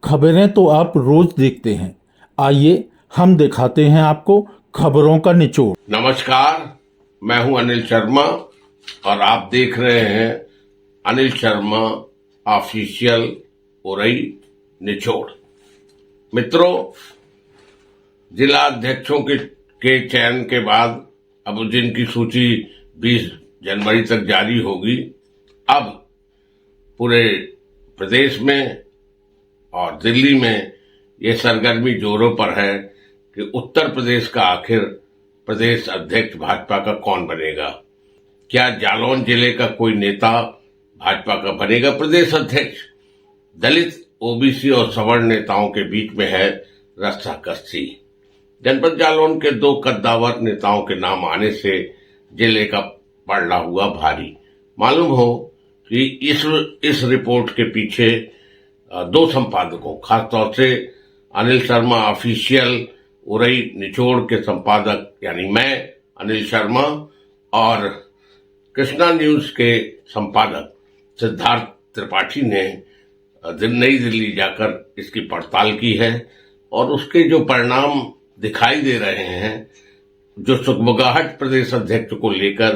खबरें तो आप रोज देखते हैं, आइए हम दिखाते हैं आपको खबरों का निचोड़। नमस्कार, मैं हूं अनिल शर्मा और आप देख रहे हैं अनिल शर्मा ऑफिशियल उरई निचोड़। मित्रों, जिला अध्यक्षों के चयन के बाद अब जिनकी सूची 20 जनवरी तक जारी होगी, अब पूरे प्रदेश में और दिल्ली में ये सरगर्मी जोरों पर है कि उत्तर प्रदेश का आखिर प्रदेश अध्यक्ष भाजपा का कौन बनेगा। क्या जालौन जिले का कोई नेता भाजपा का बनेगा प्रदेश अध्यक्ष? दलित, ओबीसी और सवर्ण नेताओं के बीच में है रस्साकसी। जनपद जालौन के 2 कद्दावर नेताओं के नाम आने से जिले का पलड़ा हुआ भारी। मालूम हो कि इस रिपोर्ट के पीछे 2 संपादकों, खासतौर से अनिल शर्मा ऑफिशियल उरई निचोड़ के संपादक यानी मैं अनिल शर्मा और कृष्णा न्यूज के संपादक सिद्धार्थ त्रिपाठी ने नई दिल्ली जाकर इसकी पड़ताल की है और उसके जो परिणाम दिखाई दे रहे हैं, जो सुगबुगाहट प्रदेश अध्यक्ष को लेकर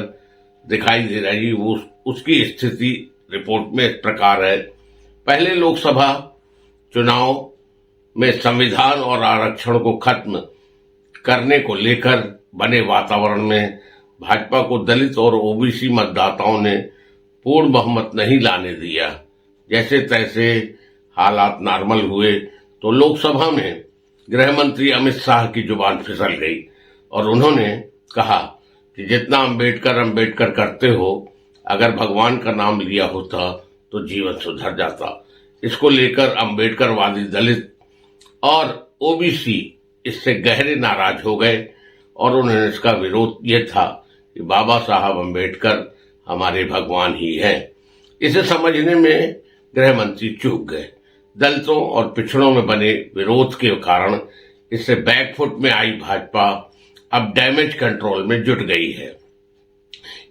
दिखाई दे रही, वो उसकी स्थिति रिपोर्ट में इस प्रकार है। पहले लोकसभा चुनाव में संविधान और आरक्षण को खत्म करने को लेकर बने वातावरण में भाजपा को दलित और ओबीसी मतदाताओं ने पूर्ण बहुमत नहीं लाने दिया। जैसे तैसे हालात नॉर्मल हुए तो लोकसभा में गृह मंत्री अमित शाह की जुबान फिसल गई और उन्होंने कहा कि जितना अंबेडकर करते हो, अगर भगवान का नाम लिया होता तो जीवन सुधर जाता। इसको लेकर अंबेडकरवादी दलित और ओबीसी इससे गहरे नाराज हो गए और उन्होंने इसका विरोध यह था कि बाबा साहब अंबेडकर हमारे भगवान ही हैं। इसे समझने में गृह मंत्री चूक गए। दलितों और पिछड़ों में बने विरोध के कारण इससे बैकफुट में आई भाजपा अब डैमेज कंट्रोल में जुट गई है।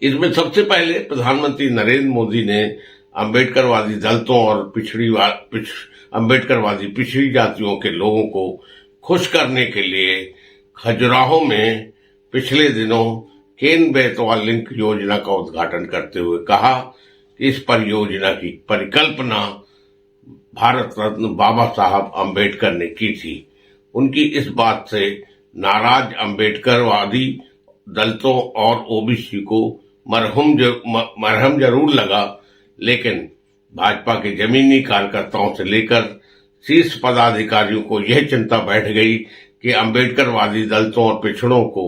इसमें सबसे पहले प्रधानमंत्री नरेंद्र मोदी ने अंबेडकरवादी दलितों और अंबेडकरवादी पिछड़ी जातियों के लोगों को खुश करने के लिए खजुराहो में पिछले दिनों केन बेतवा लिंक योजना का उद्घाटन करते हुए कहा कि इस परियोजना की परिकल्पना भारत रत्न बाबा साहब अंबेडकर ने की थी। उनकी इस बात से नाराज अंबेडकरवादी दलितों और ओबीसी को मरहम जरूर लगा, लेकिन भाजपा के जमीनी कार्यकर्ताओं से लेकर शीर्ष पदाधिकारियों को यह चिंता बैठ गई कि अंबेडकरवादी दलितों और पिछड़ों को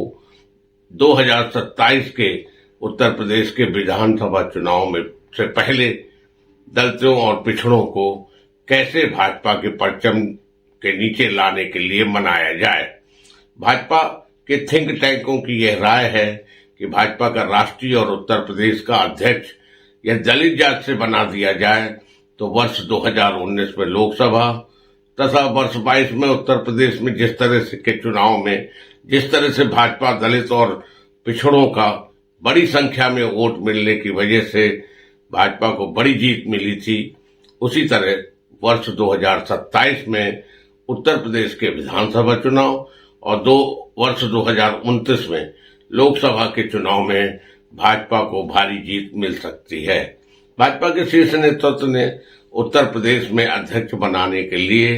2027 के उत्तर प्रदेश के विधानसभा चुनाव में से पहले दलितों और पिछड़ों को कैसे भाजपा के परचम के नीचे लाने के लिए मनाया जाए। भाजपा के थिंक टैंकों की यह राय है कि भाजपा का राष्ट्रीय और उत्तर प्रदेश का अध्यक्ष यह दलित जात से बना दिया जाए तो वर्ष 2019 में लोकसभा तथा वर्ष 22 में उत्तर प्रदेश में जिस तरह से के चुनाव में जिस तरह से भाजपा दलित और पिछड़ों का बड़ी संख्या में वोट मिलने की वजह से भाजपा को बड़ी जीत मिली थी, उसी तरह वर्ष 2027 में उत्तर प्रदेश के विधानसभा चुनाव और वर्ष 2029 में लोकसभा के चुनाव में भाजपा को भारी जीत मिल सकती है। भाजपा के शीर्ष नेतृत्व ने उत्तर प्रदेश में अध्यक्ष बनाने के लिए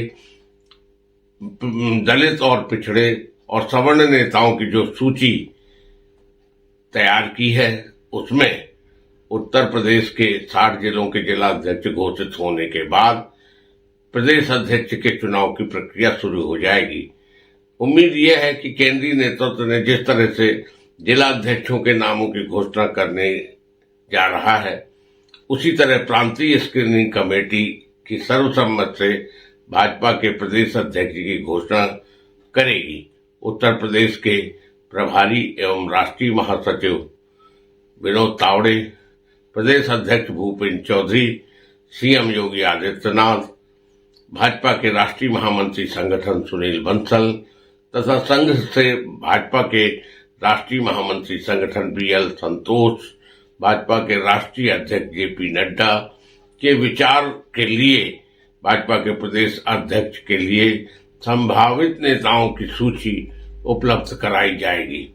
दलित और पिछड़े और सवर्ण नेताओं की जो सूची तैयार की है, उसमें उत्तर प्रदेश के 60 जिलों के जिला अध्यक्ष घोषित होने के बाद प्रदेश अध्यक्ष के चुनाव की प्रक्रिया शुरू हो जाएगी। उम्मीद यह है कि केंद्रीय नेतृत्व ने जिस तरह से जिला अध्यक्षों के नामों की घोषणा करने जा रहा है, उसी तरह प्रांतीय स्क्रीनिंग कमेटी की सर्वसम्मत से भाजपा के प्रदेश अध्यक्ष की घोषणा करेगी। उत्तर प्रदेश के प्रभारी एवं राष्ट्रीय महासचिव विनोद तावड़े, प्रदेश अध्यक्ष भूपेंद्र चौधरी, सीएम योगी आदित्यनाथ, भाजपा के राष्ट्रीय महामंत्री संगठन सुनील बंसल तथा संघ से भाजपा के राष्ट्रीय महामंत्री संगठन बीएल संतोष भाजपा के राष्ट्रीय अध्यक्ष जेपी नड्डा के विचार के लिए भाजपा के प्रदेश अध्यक्ष के लिए संभावित नेताओं की सूची उपलब्ध कराई जाएगी।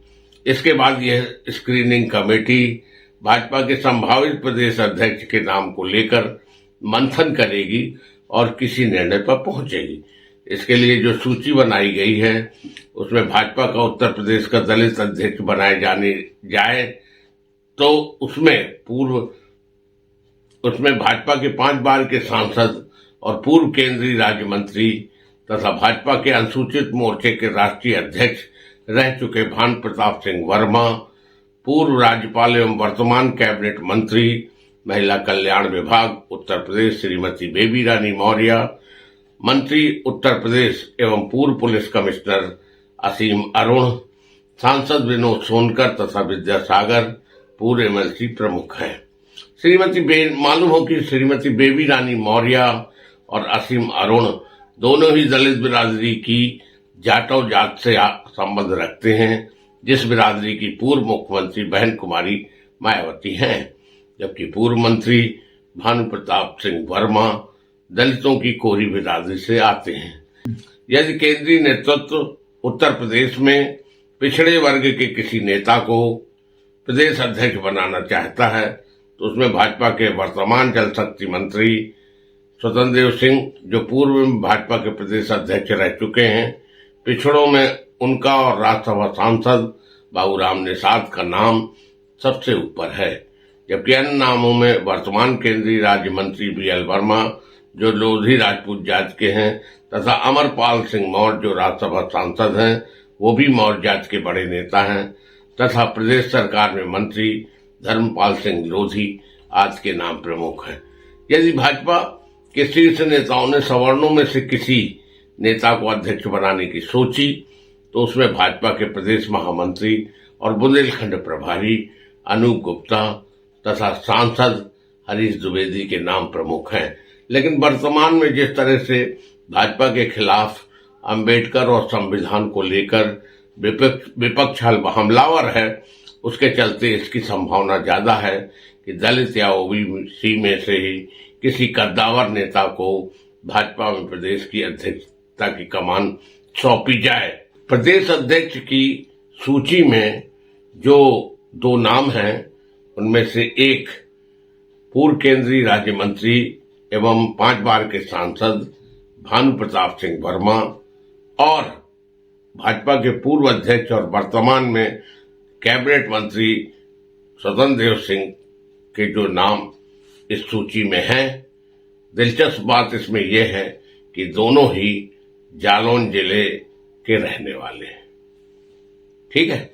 इसके बाद यह स्क्रीनिंग कमेटी भाजपा के संभावित प्रदेश अध्यक्ष के नाम को लेकर मंथन करेगी और किसी निर्णय पर पहुंचेगी। इसके लिए जो सूची बनाई गई है उसमें भाजपा का उत्तर प्रदेश का दलित अध्यक्ष बनाए जाए तो उसमें भाजपा के 5 बार के सांसद और पूर्व केंद्रीय राज्य मंत्री तथा भाजपा के अनुसूचित मोर्चे के राष्ट्रीय अध्यक्ष रह चुके भानु प्रताप सिंह वर्मा, पूर्व राज्यपाल एवं वर्तमान कैबिनेट मंत्री महिला कल्याण विभाग उत्तर प्रदेश श्रीमती बेबी रानी मौर्य, मंत्री उत्तर प्रदेश एवं पूर्व पुलिस कमिश्नर असीम अरुण, सांसद विनोद सोनकर तथा विद्यासागर पूर्व एमएलसी प्रमुख हैं। मालूम हो कि श्रीमती बेबी रानी मौर्य और असीम अरुण दोनों ही दलित बिरादरी की जाटव जात से संबंध रखते हैं, जिस बिरादरी की पूर्व मुख्यमंत्री बहन कुमारी मायावती हैं, जबकि पूर्व मंत्री भानु प्रताप सिंह वर्मा दलितों की कोरी बिरादरी से आते हैं। यदि केंद्रीय नेतृत्व उत्तर प्रदेश में पिछड़े वर्ग के किसी नेता को प्रदेश अध्यक्ष बनाना चाहता है तो उसमें भाजपा के वर्तमान जल शक्ति मंत्री स्वतंत्र देव सिंह, जो पूर्व में भाजपा के प्रदेश अध्यक्ष रह चुके हैं, पिछड़ों में उनका और राज्यसभा सांसद बाबूराम निषाद का नाम सबसे ऊपर है, जबकि अन्य नामों में वर्तमान केंद्रीय राज्य मंत्री बीएल वर्मा, जो लोधी राजपूत जात के हैं, तथा अमरपाल सिंह मौर्य, जो राज्यसभा सांसद हैं, वो भी मौर्य जात के बड़े नेता हैं, तथा प्रदेश सरकार में मंत्री धर्मपाल सिंह लोधी आदि के नाम प्रमुख हैं। यदि भाजपा के शीर्ष नेताओं ने सवर्णों में से किसी नेता को अध्यक्ष बनाने की सोची तो उसमें भाजपा के प्रदेश महामंत्री और बुंदेलखंड प्रभारी अनूप गुप्ता तथा सांसद हरीश द्विवेदी के नाम प्रमुख हैं। लेकिन वर्तमान में जिस तरह से भाजपा के खिलाफ अंबेडकर और संविधान को लेकर विपक्ष हमलावर है, उसके चलते इसकी संभावना ज्यादा है कि दलित या ओबीसी में से ही किसी कद्दावर नेता को भाजपा में प्रदेश की अध्यक्षता की कमान सौंपी जाए। प्रदेश अध्यक्ष की सूची में जो 2 नाम हैं उनमें से एक पूर्व केंद्रीय राज्य मंत्री एवं 5 बार के सांसद भानु प्रताप सिंह वर्मा और भाजपा के पूर्व अध्यक्ष और वर्तमान में कैबिनेट मंत्री स्वतंत्र देव सिंह के जो नाम इस सूची में हैं। दिलचस्प बात इसमें यह है कि दोनों ही जालौन जिले के रहने वाले हैं। ठीक है।